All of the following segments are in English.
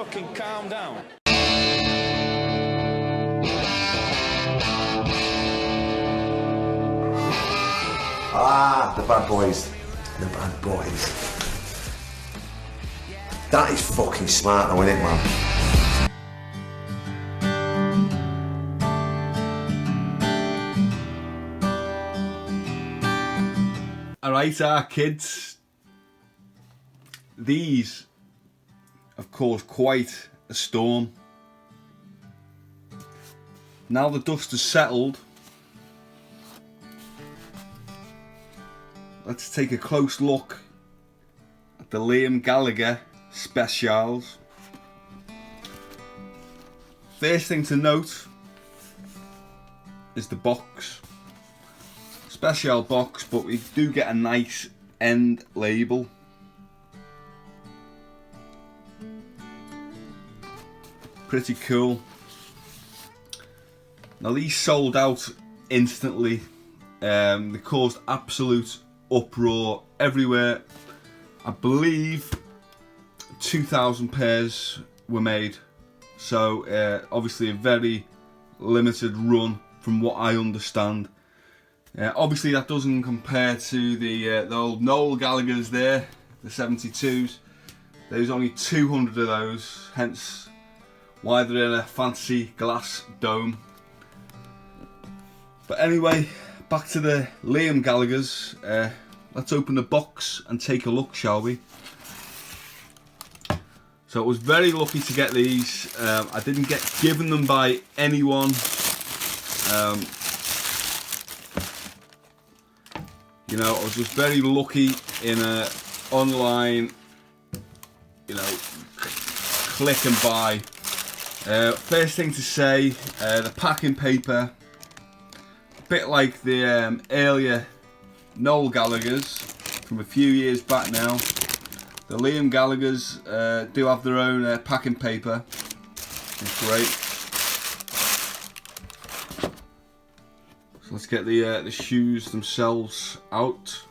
fucking calm down? Ah, the bad boys. The bad boys. That is fucking smart though, isn't it, man? Alright, kids. These have caused quite a storm. Now the dust has settled, let's take a close look at the Liam Gallagher SPEZIALs. First thing to note is the box. Special box, but we do get a nice end label. Pretty cool. Now these sold out instantly. They caused absolute uproar everywhere. I believe 2,000 pairs were made, so obviously a very limited run from what I understand. Obviously that doesn't compare to the old Noel Gallaghers there, the 72s. There's only 200 of those, hence why they're in a fancy glass dome. But anyway, back to the Liam Gallaghers. Let's open the box and take a look, shall we? So I was very lucky to get these. I didn't get given them by anyone. You know, I was just very lucky in a online, you know, click and buy. First thing to say, the packing paper, a bit like the earlier Noel Gallaghers from a few years back now. The Liam Gallaghers do have their own packing paper. It's great. So let's get the shoes themselves out.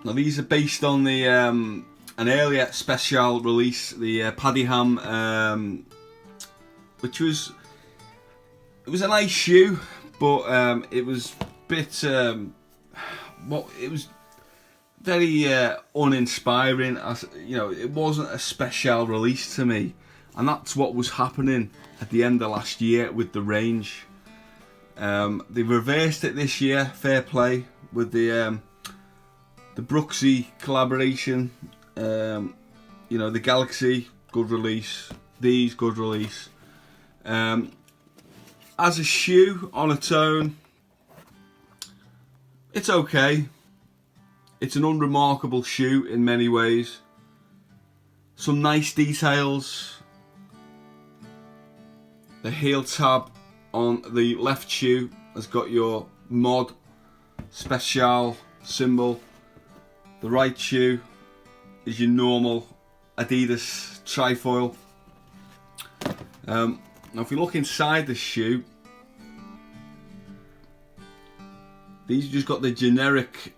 Now these are based on the an earlier special release, the Paddy Ham, which was a nice shoe, but it was a bit it was very uninspiring. As you know, it wasn't a special release to me, and that's what was happening at the end of last year with the range. They reversed it this year, fair play, with the Brooksy collaboration. You know, the Galaxy, good release. These, good release. As a shoe on its own, it's okay. It's an unremarkable shoe in many ways. Some nice details. The heel tab on the left shoe has got your mod special symbol. The right shoe is your normal Adidas trifoil. Now if you look inside the shoe, these just got the generic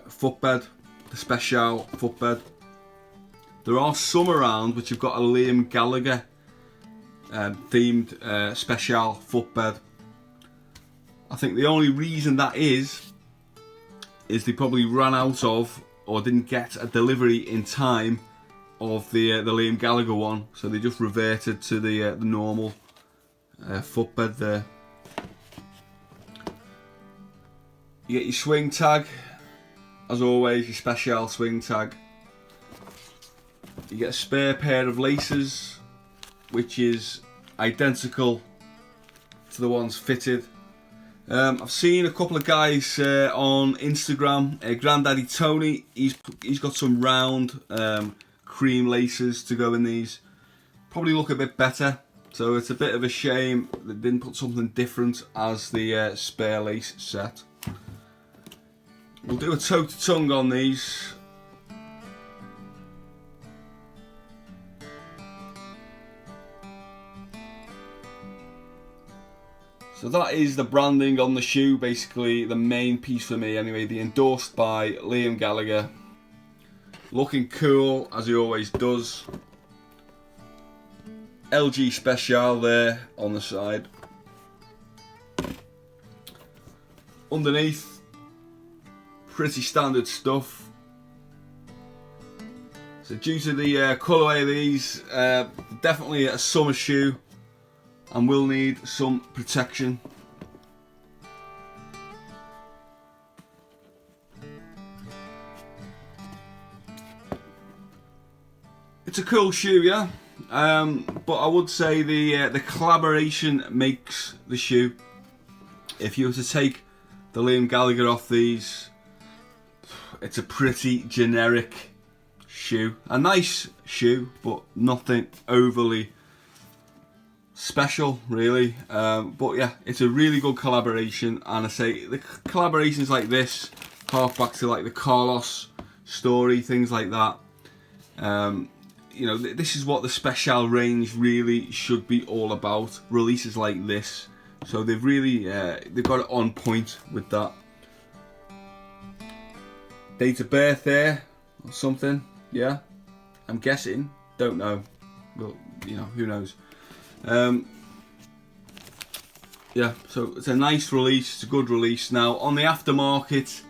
footbed, the special footbed. There are some around which have got a Liam Gallagher themed special footbed. I think the only reason that is they probably ran out of or didn't get a delivery in time of the Liam Gallagher one, so they just reverted to the normal footbed there. You get your swing tag, as always, your special swing tag. You get a spare pair of laces, which is identical to the ones fitted. I've seen a couple of guys on Instagram. Granddaddy Tony, he's got some round cream laces to go in these. Probably look a bit better. So it's a bit of a shame they didn't put something different as the spare lace set. We'll do a toe to tongue on these. So that is the branding on the shoe, basically the main piece for me anyway, the endorsed by Liam Gallagher. Looking cool as he always does. LG Special there on the side. Underneath, pretty standard stuff. So due to the colourway of these, definitely a summer shoe and will need some protection. It's a cool shoe, yeah, but I would say the collaboration makes the shoe. If you were to take the Liam Gallagher off these, it's a pretty generic shoe. A nice shoe, but nothing overly special, really. But yeah, it's a really good collaboration, and I say the collaborations like this hark back to like the Carlos story, things like that. You know, this is what the Special range really should be all about. Releases like this, so they've really they've got it on point with that. Date of birth there or something, yeah. I'm guessing, don't know, but you know, who knows. Yeah, so it's a nice release. It's a good release. Now on the aftermarket,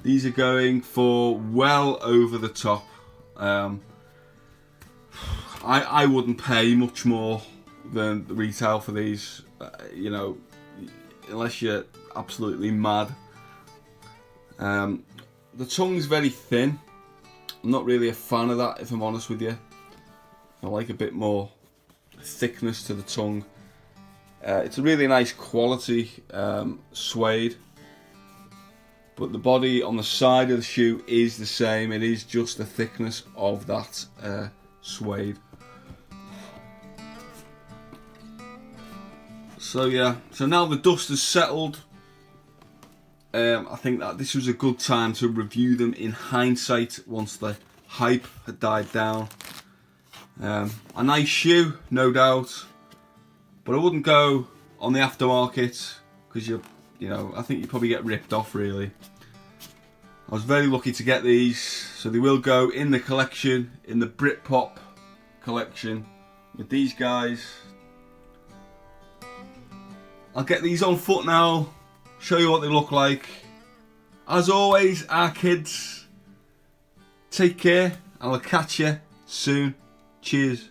these are going for well over the top. I wouldn't pay much more than the retail for these, you know, unless you're absolutely mad. The tongue's very thin. I'm not really a fan of that, if I'm honest with you. I like a bit more thickness to the tongue. It's a really nice quality suede, but the body on the side of the shoe is the same. It is just the thickness of that suede. So yeah, so now the dust has settled, I think that this was a good time to review them in hindsight once the hype had died down. A nice shoe, no doubt, but I wouldn't go on the aftermarket because you know, I think you probably get ripped off really. I was very lucky to get these, so they will go in the collection, in the Britpop collection with these guys. I'll get these on foot now, show you what they look like. As always, our kids, take care, and I'll catch you soon. Cheers.